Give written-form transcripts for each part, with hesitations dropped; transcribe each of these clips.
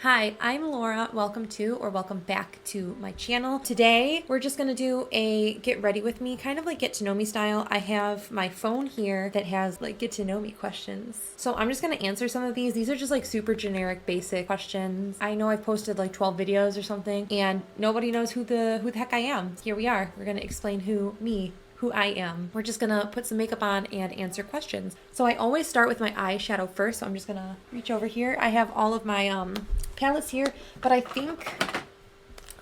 Hi, I'm Laura. Welcome to or welcome back to my channel. Today, we're just gonna do a get ready with me, kind of like get to know me style. I have my phone here that has like get to know me questions. So I'm just gonna answer some of these. These are just like super generic, basic questions. I know I've posted like 12 videos or something and nobody knows who the heck I am. Here we are. We're gonna explain who I am. We're just gonna put some makeup on and answer questions. So I always start with my eyeshadow first, so I'm just gonna reach over here. I have all of my palettes here, but I think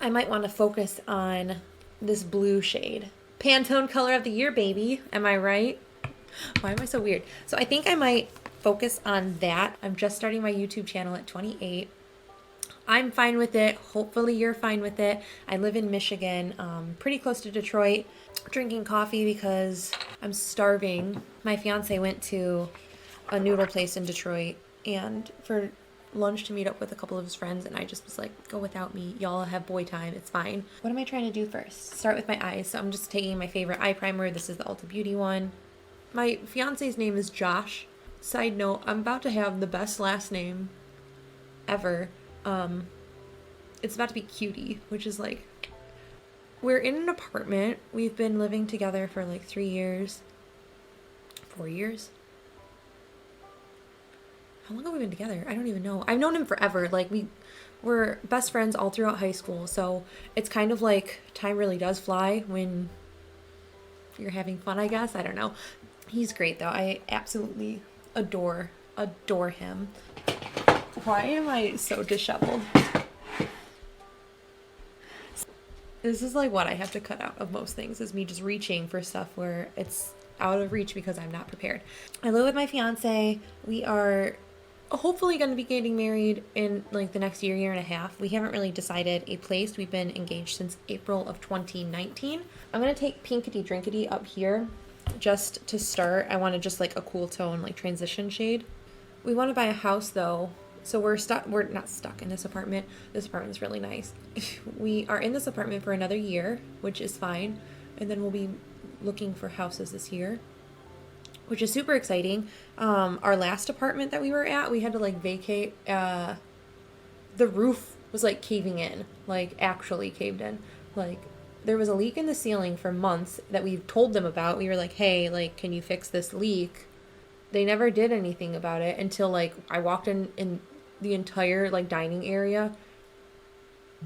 I might want to focus on this blue shade. Pantone color of the year, baby. Am I right? Why am I so weird? So I think I might focus on that. I'm just starting my YouTube channel at 28. I'm fine with it. Hopefully you're fine with it. I live in Michigan, pretty close to Detroit. Drinking coffee because I'm starving. My fiance went to a noodle place in Detroit and for lunch to meet up with a couple of his friends, and I just was like, go without me. Y'all have boy time. It's fine. What am I trying to do first? Start with my eyes. So I'm just taking my favorite eye primer. This is the Ulta Beauty one. My fiance's name is Josh. Side note, I'm about to have the best last name ever. It's about to be Cutie, which is like, we're in an apartment. We've been living together for like 3 years. 4 years? How long have we been together? I don't even know. I've known him forever. Like we're best friends all throughout high school. So it's kind of like time really does fly when you're having fun, I guess. I don't know. He's great though. I absolutely adore him. Why am I so disheveled? This is like what I have to cut out of most things, is me just reaching for stuff where it's out of reach because I'm not prepared. I live with my fiance. We are hopefully going to be getting married in like the next year and a half. We haven't really decided a place. We've been engaged since April of 2019. I'm going to take Pinkity Drinkity up here just to start. I want to just like a cool tone, like transition shade. We want to buy a house though. So we're not stuck in this apartment. This apartment's really nice. We are in this apartment for another year, which is fine. And then we'll be looking for houses this year, which is super exciting. Our last apartment that we were at, we had to like vacate. The roof was like caving in, like actually caved in. Like there was a leak in the ceiling for months that we told them about. We were like, hey, like, can you fix this leak? They never did anything about it until like I walked in the entire like dining area.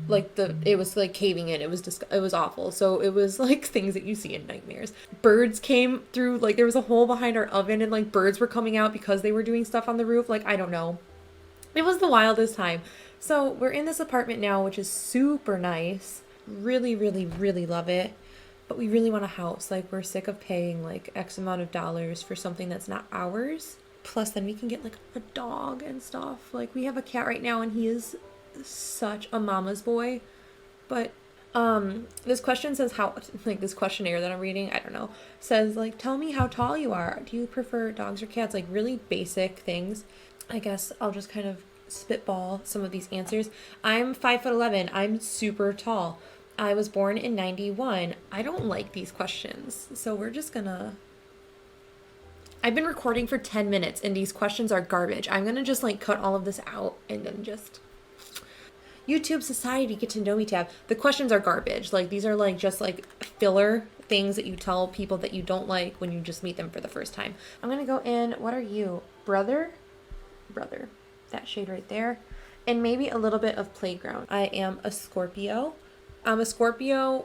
Like it was like caving in. It was awful. So it was like things that you see in nightmares. Birds came through, like there was a hole behind our oven and like birds were coming out because they were doing stuff on the roof. Like I don't know. It was the wildest time. So we're in this apartment now, which is super nice. Really, really, really love it. But we really want a house. Like we're sick of paying like X amount of dollars for something that's not ours. Plus then we can get like a dog and stuff. Like we have a cat right now and he is such a mama's boy. But this question says how, like this questionnaire that I'm reading, I don't know, says like, tell me how tall you are. Do you prefer dogs or cats? Like really basic things. I guess I'll just kind of spitball some of these answers. I'm 5'11". I'm super tall. I was born in 91. I don't like these questions. So we're just gonna... I've been recording for 10 minutes and these questions are garbage. I'm gonna just like cut all of this out and then just... YouTube Society Get to Know Me tab. The questions are garbage. Like these are like just like filler things that you tell people that you don't like when you just meet them for the first time. I'm gonna go in, what are you? Brother? That shade right there. And maybe a little bit of playground. I am a Scorpio. I'm a Scorpio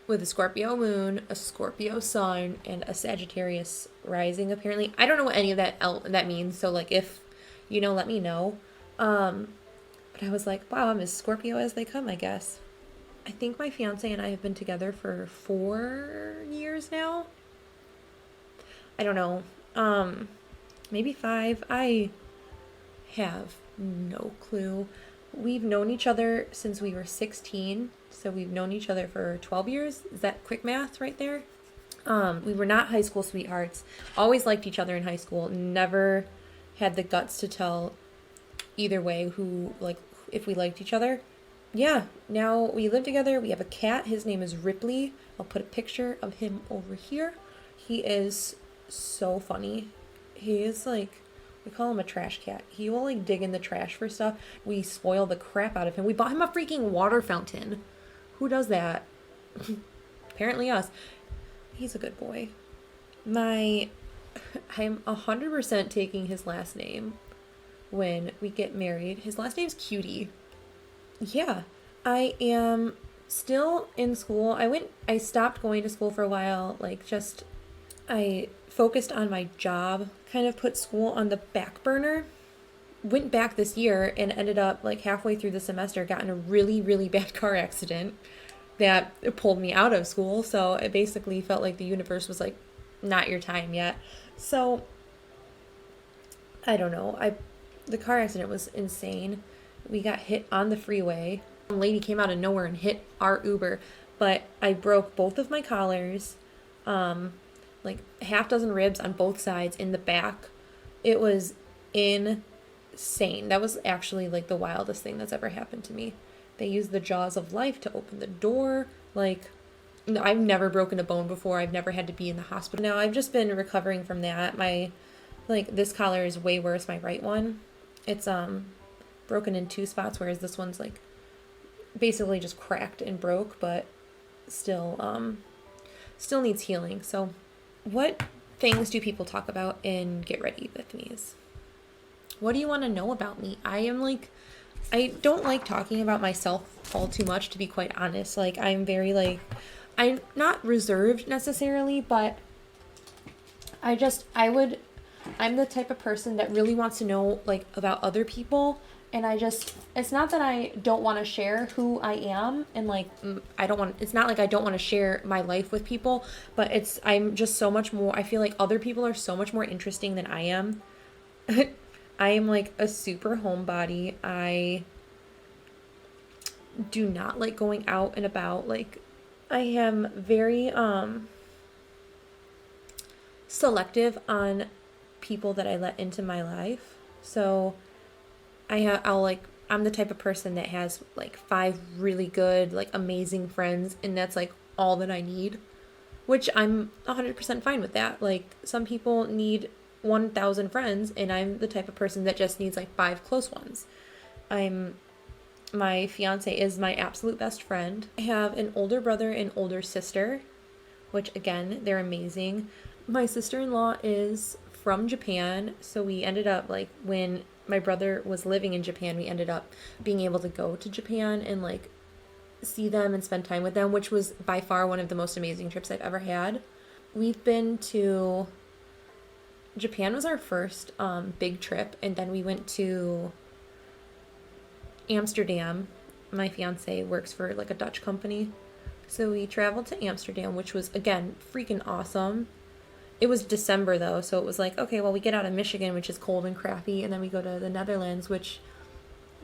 with a Scorpio moon, a Scorpio sun, and a Sagittarius rising apparently. I don't know what any of that means, so like if you know, let me know. But I was like, wow, I'm as Scorpio as they come, I guess. I think my fiance and I have been together for 4 years now. I don't know. Maybe 5. I have no clue. We've known each other since we were 16. So we've known each other for 12 years. Is that quick math right there? We were not high school sweethearts. Always liked each other in high school. Never had the guts to tell either way who, like, if we liked each other. Yeah, now we live together. We have a cat. His name is Ripley. I'll put a picture of him over here. He is so funny. He is like We call him a trash cat. He will like dig in the trash for stuff. We spoil the crap out of him. We bought him a freaking water fountain. Who does that? Apparently us. He's a good boy. I'm 100% taking his last name when we get married. His last name's Cutie. Yeah. I am still in school. I stopped going to school for a while. I focused on my job, kind of put school on the back burner. Went back this year and ended up like halfway through the semester, got in a really, really bad car accident that pulled me out of school. So it basically felt like the universe was like, not your time yet. So I don't know. The car accident was insane. We got hit on the freeway. A lady came out of nowhere and hit our Uber, but I broke both of my collars, like half dozen ribs on both sides in the back. It was insane. That was actually like the wildest thing that's ever happened to me. They used the jaws of life to open the door. Like, I've never broken a bone before. I've never had to be in the hospital. Now I've just been recovering from that. This collar is way worse, my right one. It's broken in 2 spots, whereas this one's like basically just cracked and broke, but still needs healing. So what things do people talk about in Get Ready With Me's? What do you want to know about me? I don't like talking about myself all too much, to be quite honest. Like, I'm not reserved necessarily, but I'm the type of person that really wants to know like about other people. And it's not that I don't want to share who I am, and like, it's not like I don't want to share my life with people, but I'm just so much more, I feel like other people are so much more interesting than I am. I am like a super homebody. I do not like going out and about. Like, I am very selective on people that I let into my life. So I'm the type of person that has like 5 really good, like amazing friends, and that's like all that I need, which I'm 100% fine with that. Like, some people need 1,000 friends, and I'm the type of person that just needs like 5 close ones. My fiance is my absolute best friend. I have an older brother and older sister, which again, they're amazing. My sister-in-law is from Japan, so we ended up like, when my brother was living in Japan, we ended up being able to go to Japan and like see them and spend time with them, which was by far one of the most amazing trips I've ever had. We've been to Japan was our first big trip, and then we went to Amsterdam. My fiance works for like a Dutch company, so we traveled to Amsterdam, which was again freaking awesome. It was December though, so it was like, okay, well, we get out of Michigan, which is cold and crappy, and then we go to the Netherlands, which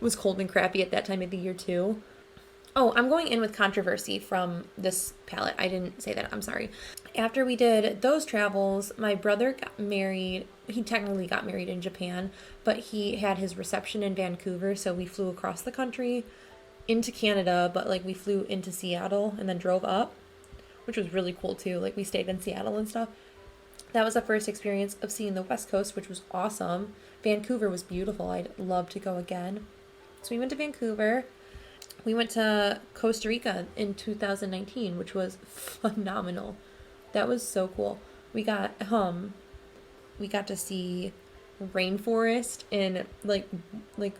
was cold and crappy at that time of the year too. Oh, I'm going in with controversy from this palette. I didn't say that. I'm sorry. After we did those travels, my brother got married. He technically got married in Japan, but he had his reception in Vancouver, so we flew across the country into Canada, but like we flew into Seattle and then drove up, which was really cool too. Like, we stayed in Seattle and stuff. That was the first experience of seeing the West Coast, which was awesome. Vancouver was beautiful. I'd love to go again. So we went to Vancouver. We went to Costa Rica in 2019, which was phenomenal. That was so cool. We got to see rainforest and like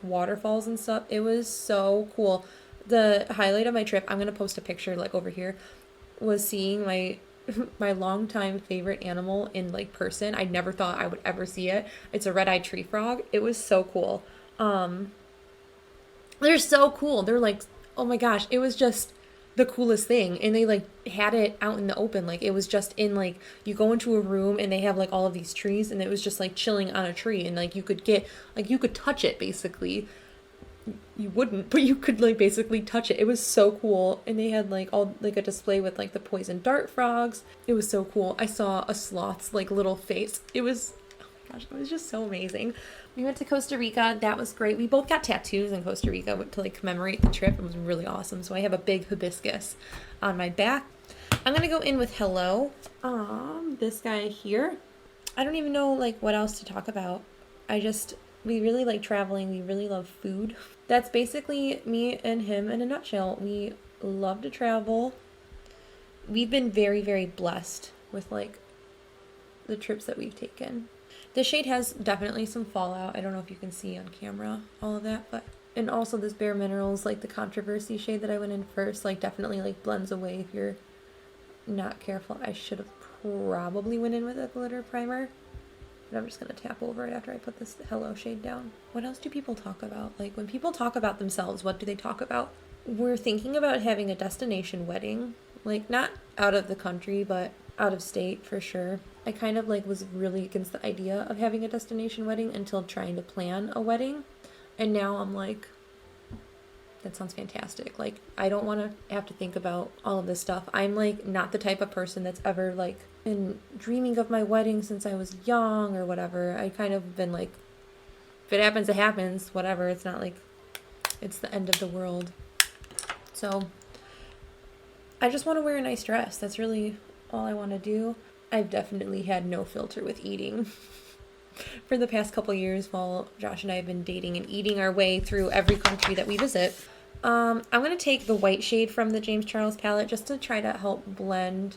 waterfalls and stuff. It was so cool. The highlight of my trip, I'm gonna post a picture like over here, was seeing my longtime favorite animal in like person. I never thought I would ever see it. It's a red-eyed tree frog. It was so cool. They're so cool. They're like, oh my gosh, it was just the coolest thing. And they like had it out in the open. Like, it was just in like, you go into a room and they have like all of these trees, and it was just like chilling on a tree, and like you could touch it basically. You wouldn't, but you could like basically touch it. It was so cool. And they had like all like a display with like the poison dart frogs. It was so cool. I saw a sloth's like little face. It was, oh my gosh, it was just so amazing. We went to Costa Rica. That was great. We both got tattoos in Costa Rica to like commemorate the trip. It was really awesome. So I have a big hibiscus on my back. I'm gonna go in with hello. This guy here. I don't even know like what else to talk about. We really like traveling. We really love food. That's basically me and him in a nutshell. We love to travel. We've been very, very blessed with like the trips that we've taken. This shade has definitely some fallout. I don't know if you can see on camera all of that, but and also this BareMinerals, like the Controversy shade that I went in first, like definitely like blends away if you're not careful. I should have probably went in with a glitter primer. But I'm just going to tap over it after I put this Hello shade down. What else do people talk about? Like when people talk about themselves, what do they talk about? We're thinking about having a destination wedding. Like not out of the country, but out of state for sure. I kind of like was really against the idea of having a destination wedding until trying to plan a wedding. And now I'm like, that sounds fantastic. Like, I don't want to have to think about all of this stuff. I'm like not the type of person that's ever like been dreaming of my wedding since I was young or whatever. I kind of been like, if it happens, it happens, whatever. It's not like it's the end of the world. So I just want to wear a nice dress. That's really all I want to do. I've definitely had no filter with eating for the past couple years while Josh and I have been dating and eating our way through every country that we visit. I'm going to take the white shade from the James Charles palette just to try to help blend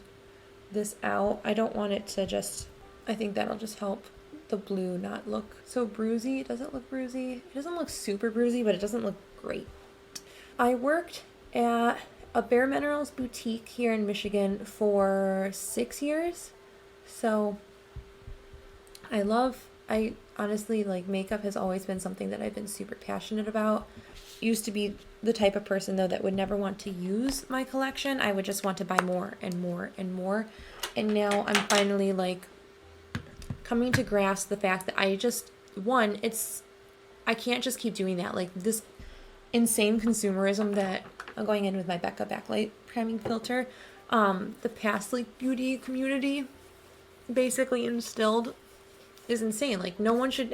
this out. I don't want it to just, I think that'll just help the blue not look so bruisey. It doesn't look bruisey. It doesn't look super bruisey, but it doesn't look great. I worked at a BareMinerals boutique here in Michigan for 6 years. So I honestly, like, makeup has always been something that I've been super passionate about. Used to be the type of person, though, that would never want to use my collection. I would just want to buy more and more and more. And now I'm finally, like, coming to grasp the fact that I can't just keep doing that. Like, this insane consumerism that I'm going in with my Becca backlight priming filter, the past, like, beauty community basically instilled is insane. Like, no one should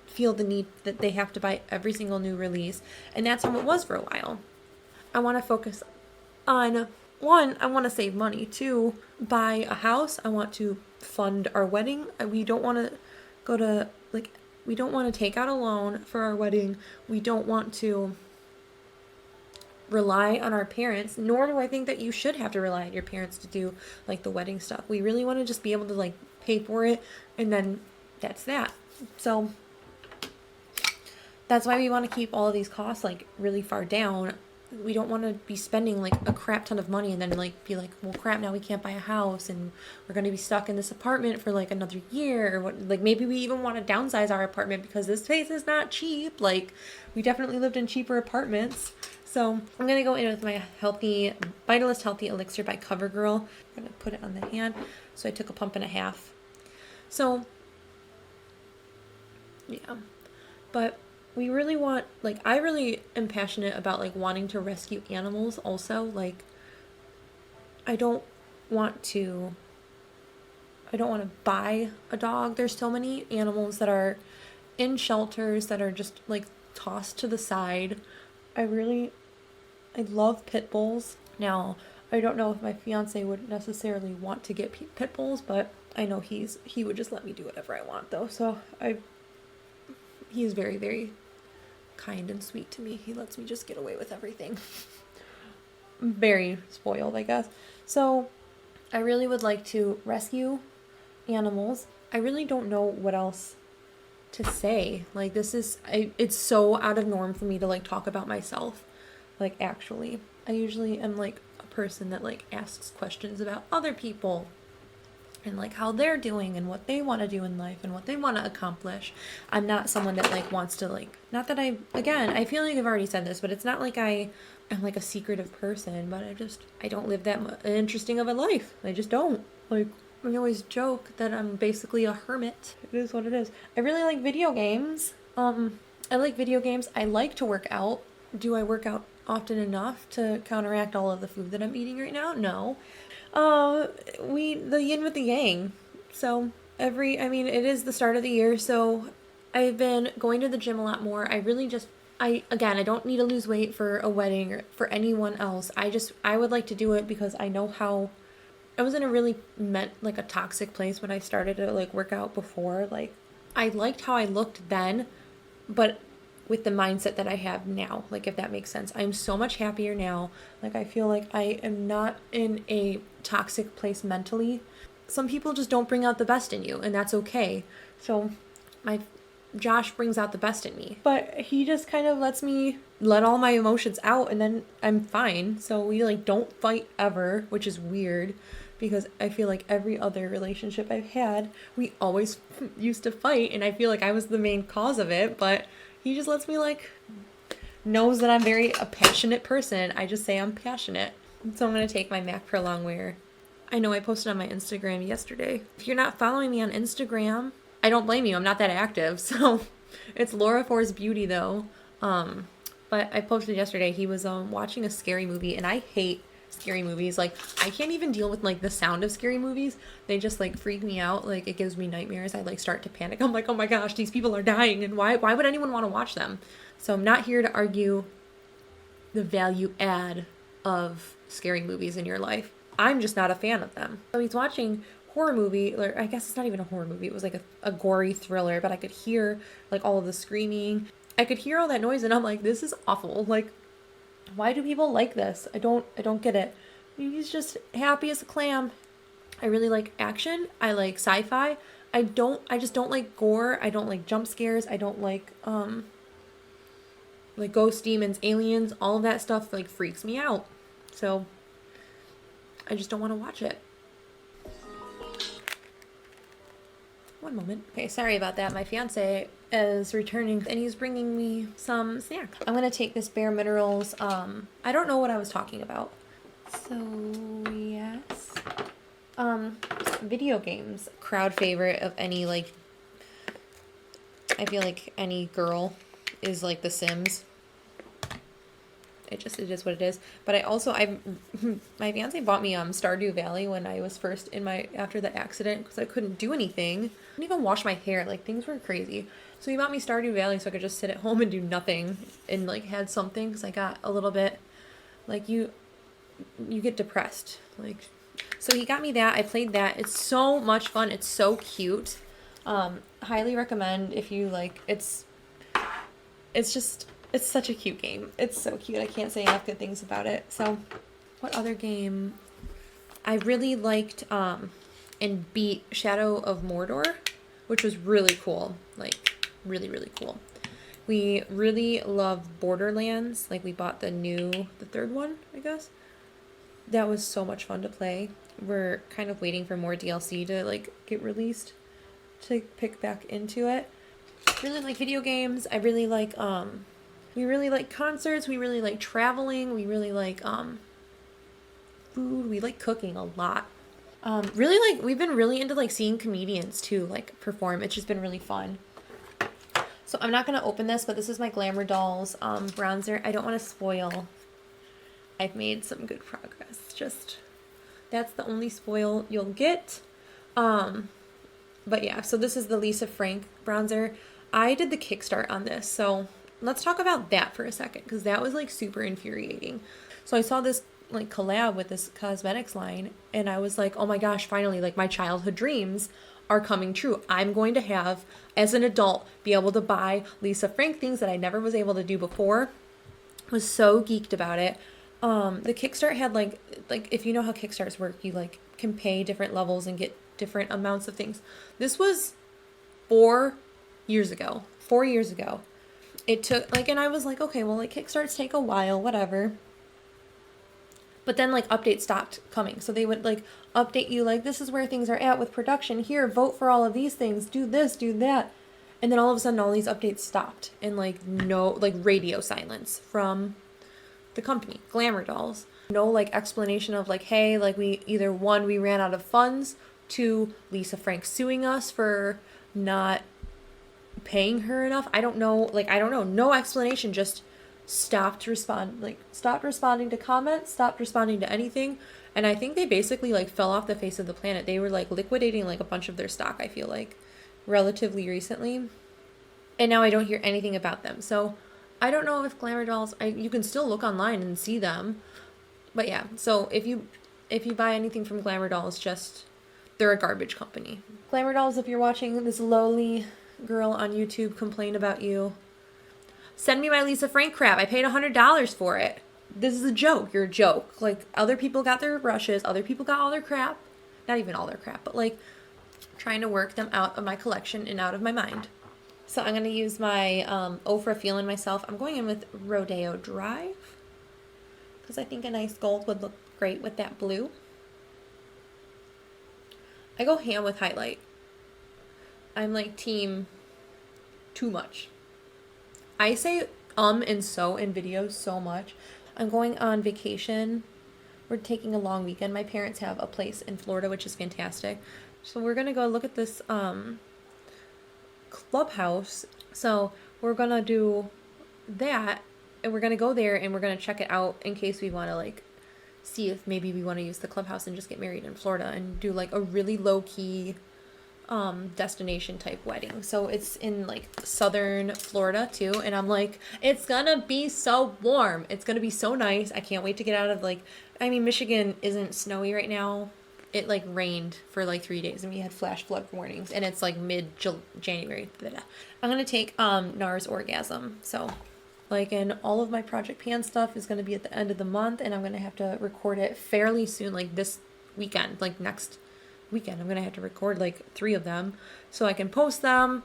feel the need that they have to buy every single new release, and that's how it was for a while. I want to focus on, one, I want to save money. Two, buy a house. I want to fund our wedding. We don't want to we don't want to take out a loan for our wedding. We don't want to rely on our parents, nor do I think that you should have to rely on your parents to do like the wedding stuff. We really want to just be able to like pay for it, and then that's that. So that's why we want to keep all of these costs like really far down. We don't want to be spending like a crap ton of money and then like be like, well, crap, now we can't buy a house and we're going to be stuck in this apartment for like another year, or what. Like, maybe we even want to downsize our apartment because this place is not cheap. Like, we definitely lived in cheaper apartments. So I'm going to go in with my Vitalist Healthy Elixir by Covergirl. I'm going to put it on the hand. So I took a pump and a half. So yeah, but we really want, like, I really am passionate about like wanting to rescue animals also. Like, I don't want to buy a dog. There's so many animals that are in shelters that are just like tossed to the side. I love pit bulls. Now, I don't know if my fiance would necessarily want to get pit bulls, but I know he would just let me do whatever I want though. So he's very, very kind and sweet to me. He lets me just get away with everything. I'm very spoiled, I guess. So I really would like to rescue animals. I really don't know what else to say. Like, it's so out of norm for me to like talk about myself. Like, actually, I usually am like a person that like asks questions about other people and like how they're doing and what they want to do in life and what they want to accomplish. I'm not someone that like wants to like, not that I feel like I've already said this, but it's not like I'm like a secretive person, but I don't live that interesting of a life. I just don't. Like, I always joke that I'm basically a hermit. It is what it is. I really like video games. I like video games. I like to work out. Do I work out often enough to counteract all of the food that I'm eating right now? No. The yin with the yang. So it is the start of the year, so I've been going to the gym a lot more. I don't need to lose weight for a wedding or for anyone else. I would like to do it because I know how I was in a really like a toxic place when I started to like work out before. Like, I liked how I looked then, but with the mindset that I have now, like if that makes sense. I'm so much happier now. Like I feel like I am not in a toxic place mentally. Some people just don't bring out the best in you, and that's okay. So my Josh brings out the best in me, but he just kind of lets me let all my emotions out, and then I'm fine. So we like don't fight ever, which is weird because I feel like every other relationship I've had, we always used to fight, and I feel like I was the main cause of it, but he just lets me like knows that I'm a passionate person. I just say I'm passionate. So I'm going to take my MAC Prolongwear. I know I posted on my Instagram yesterday. If you're not following me on Instagram, I don't blame you. I'm not that active. So it's Laura Force Beauty though. But I posted yesterday. He was watching a scary movie, and I hate scary movies. Like I can't even deal with like the sound of scary movies. They just like freak me out. Like it gives me nightmares. I like start to panic. I'm like, oh my gosh, these people are dying, and why would anyone want to watch them? So I'm not here to argue the value add of scary movies in your life. I'm just not a fan of them. So he's watching horror movie, or I guess it's not even a horror movie. It was like a gory thriller, but I could hear like all of the screaming. I could hear all that noise, and I'm like, this is awful. Like, why do people like this? I don't get it. He's just happy as a clam. I really like action. I like sci-fi. I just don't like gore. I don't like jump scares. I don't like ghosts, demons, aliens, all of that stuff like freaks me out. So I just don't want to watch it. One moment. Okay, sorry about that. My fiance is returning and he's bringing me some snacks. I'm gonna take this BareMinerals. I don't know what I was talking about. So yes. Video games. Crowd favorite of any like, I feel like any girl is like The Sims. It is what it is. But my fiance bought me Stardew Valley when I was first after the accident, because I couldn't do anything. I couldn't even wash my hair. Like things were crazy. So he bought me Stardew Valley so I could just sit at home and do nothing and like had something, because I got a little bit like you get depressed. Like, so he got me that. I played that. It's so much fun. It's so cute. Highly recommend if you like. It's such a cute game. It's so cute. I can't say enough good things about it. So, what other game? I really liked and beat Shadow of Mordor, which was really cool. Like, really, really cool. We really love Borderlands. Like, we bought the third one, I guess. That was so much fun to play. We're kind of waiting for more DLC to, like, get released to pick back into it. Really like video games. I really like, we really like concerts. We really like traveling. We really like food. We like cooking a lot. Really like, we've been really into like seeing comedians too, like perform. It's just been really fun. So I'm not going to open this, but this is my Glamour Dolls bronzer. I don't want to spoil. I've made some good progress. Just, that's the only spoil you'll get. But yeah, so this is the Lisa Frank bronzer. I did the Kickstart on this, so let's talk about that for a second, because that was like super infuriating. So I saw this like collab with this cosmetics line, and I was like, oh my gosh, finally, like my childhood dreams are coming true. I'm going to have, as an adult, be able to buy Lisa Frank things that I never was able to do before. Was so geeked about it. The Kickstart had like if you know how Kickstarts work, you like can pay different levels and get different amounts of things. This was 4 years ago. 4 years ago. It took like, and I was like, okay, well, like Kickstarts take a while, whatever. But then like updates stopped coming. So they would like update you like, this is where things are at with production. Here, vote for all of these things. Do this, do that. And then all of a sudden all these updates stopped. And like no, like radio silence from the company, Glamour Dolls. No like explanation of like, hey, like we either one, we ran out of funds, two, Lisa Frank suing us for not paying her enough. I don't know. No explanation, just stopped responding to comments, stopped responding to anything. And I think they basically like fell off the face of the planet. They were like liquidating like a bunch of their stock, I feel like, relatively recently. And now I don't hear anything about them. So I don't know if Glamour Dolls, you can still look online and see them. But yeah, so if you buy anything from Glamour Dolls, just, they're a garbage company. Glamour Dolls, if you're watching this lowly girl on YouTube complain about you. Send me my Lisa Frank crap. I paid $100 for it. This is a joke. You're a joke. Like, other people got their brushes. Other people got all their crap. Not even all their crap, but like trying to work them out of my collection and out of my mind. So I'm going to use my Ofra Feeling Myself. I'm going in with Rodeo Drive because I think a nice gold would look great with that blue. I go ham with highlight. I'm like team too much. I say and so in videos so much. I'm going on vacation. We're taking a long weekend. My parents have a place in Florida, which is fantastic. So we're going to go look at this clubhouse. So we're going to do that, and we're going to go there and we're going to check it out in case we want to like see if maybe we want to use the clubhouse and just get married in Florida and do like a really low-key destination type wedding. So it's in like southern Florida too, and I'm like, it's gonna be so warm, it's gonna be so nice. I can't wait to get out of like, I mean, Michigan isn't snowy right now. It like rained for like 3 days and we had flash flood warnings, and it's like mid-January. I'm gonna take NARS Orgasm. So like, in all of my Project Pan stuff is gonna be at the end of the month, and I'm gonna have to record it fairly soon, like this weekend, like next weekend. I'm gonna have to record like 3 of them so I can post them.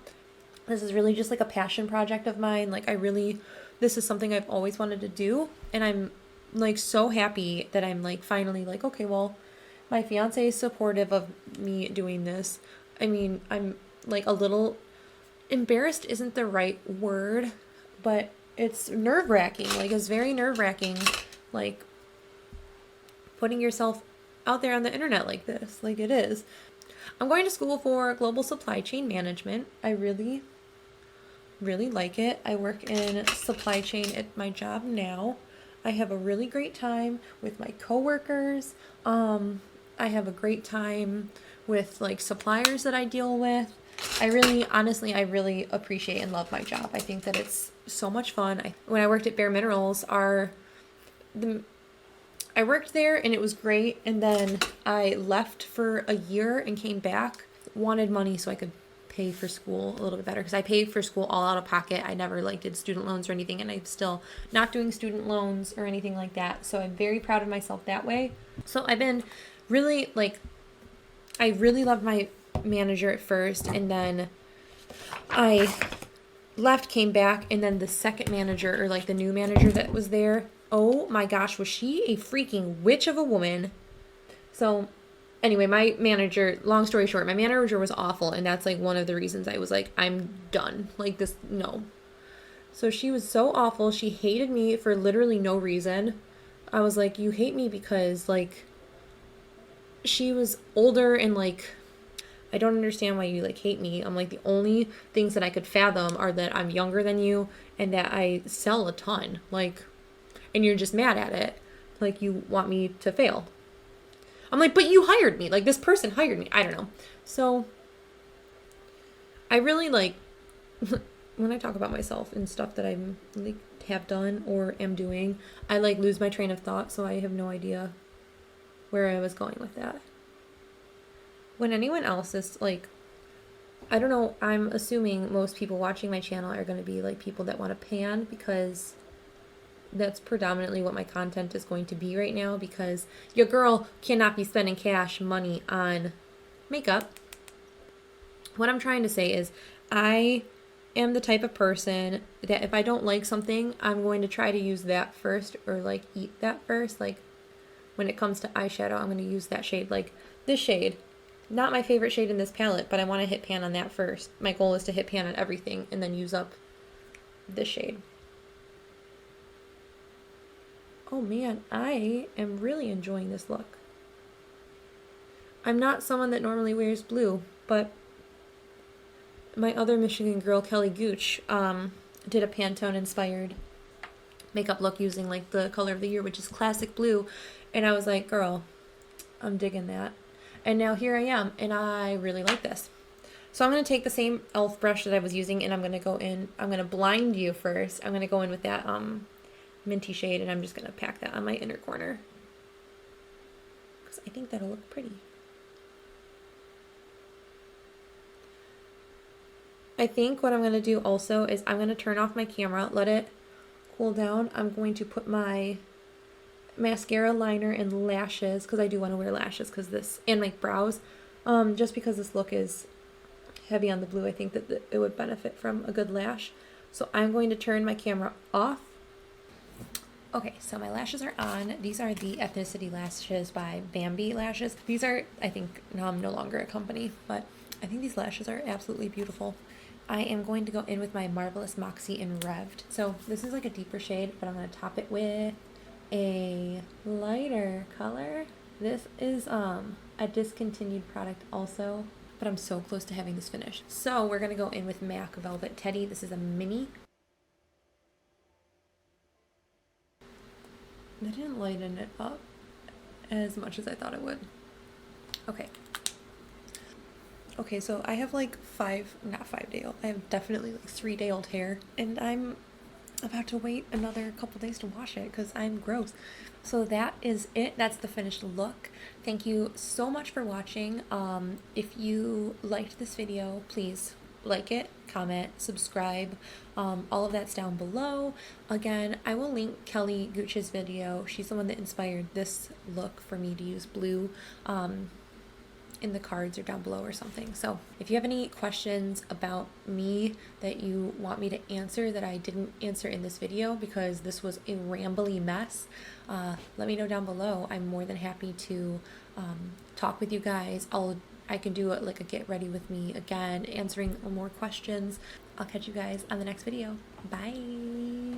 This is really just like a passion project of mine. Like, this is something I've always wanted to do, and I'm like so happy that I'm like finally like, okay, well, my fiance is supportive of me doing this. I mean, I'm like a little embarrassed isn't the right word, but it's nerve-wracking. Like, it's very nerve-wracking, like putting yourself out there on the internet like this. Like, it is. I'm going to school for global supply chain management. I really like it. I work in supply chain at my job now. I have a really great time with my coworkers. I have a great time with like suppliers that I deal with. Honestly, I really appreciate and love my job. I think that it's so much fun. When I worked at BareMinerals, I worked there and it was great, and then I left for a year and came back. Wanted money so I could pay for school a little bit better, because I paid for school all out of pocket. I never like did student loans or anything, and I'm still not doing student loans or anything like that. So I'm very proud of myself that way. So I've been really like, I really loved my manager at first, and then I left, came back, and then the second manager, or like the new manager that was there, oh my gosh, was she a freaking witch of a woman. So anyway, my manager, long story short, my manager was awful, and that's like one of the reasons I was like, I'm done. Like, this, no. So she was so awful. She hated me for literally no reason. I was like, you hate me because like she was older, and like, I don't understand why you like hate me. I'm like, the only things that I could fathom are that I'm younger than you and that I sell a ton, like, and you're just mad at it. Like, you want me to fail. I'm like, but you hired me. Like, this person hired me. I don't know. So I really like, when I talk about myself and stuff that I'm like have done or am doing, I like lose my train of thought. So I have no idea where I was going with that. When anyone else is like, I don't know, I'm assuming most people watching my channel are going to be like people that want to pan, because that's predominantly what my content is going to be right now, because your girl cannot be spending cash money on makeup. What I'm trying to say is, I am the type of person that if I don't like something, I'm going to try to use that first, or like eat that first. Like, when it comes to eyeshadow, I'm going to use that shade. Like this shade, not my favorite shade in this palette, but I want to hit pan on that first. My goal is to hit pan on everything and then use up this shade. Oh man, I am really enjoying this look. I'm not someone that normally wears blue, but my other Michigan girl, Kelly Gooch, did a Pantone inspired makeup look using like the color of the year, which is classic blue. And I was like, girl, I'm digging that. And now here I am, and I really like this. So I'm going to take the same e.l.f. brush that I was using, and I'm going to go in, I'm going to blind you first. I'm going to go in with that minty shade, and I'm just going to pack that on my inner corner, because I think that'll look pretty. I think what I'm going to do also is I'm going to turn off my camera, let it cool down. I'm going to put my mascara, liner, and lashes, because I do want to wear lashes, because this, and my brows, just because this look is heavy on the blue. I think that it would benefit from a good lash. So I'm going to turn my camera off. Okay, so my lashes are on. These are the Ethnicity lashes by Bambi Lashes. These are, I think, no longer a company, but I think these lashes are absolutely beautiful. I am going to go in with my Marvelous Moxie in Revved. So this is like a deeper shade, but I'm going to top it with a lighter color. This is a discontinued product also, but I'm so close to having this finished. So we're going to go in with MAC Velvet Teddy. This is a mini. That didn't lighten it up as much as I thought it would. Okay. Okay, so I have like I have definitely like 3-day-old hair, and I'm about to wait another couple days to wash it because I'm gross. So that is it. That's the finished look. Thank you so much for watching. If you liked this video, please like it, comment, subscribe. All of that's down below. Again, I will link Kelly Gooch's video. She's the one that inspired this look for me to use blue. In the cards or down below or something. So if you have any questions about me that you want me to answer that I didn't answer in this video because this was a rambly mess, let me know down below. I'm more than happy to talk with you guys. I can do like a get ready with me again, answering more questions. I'll catch you guys on the next video. Bye.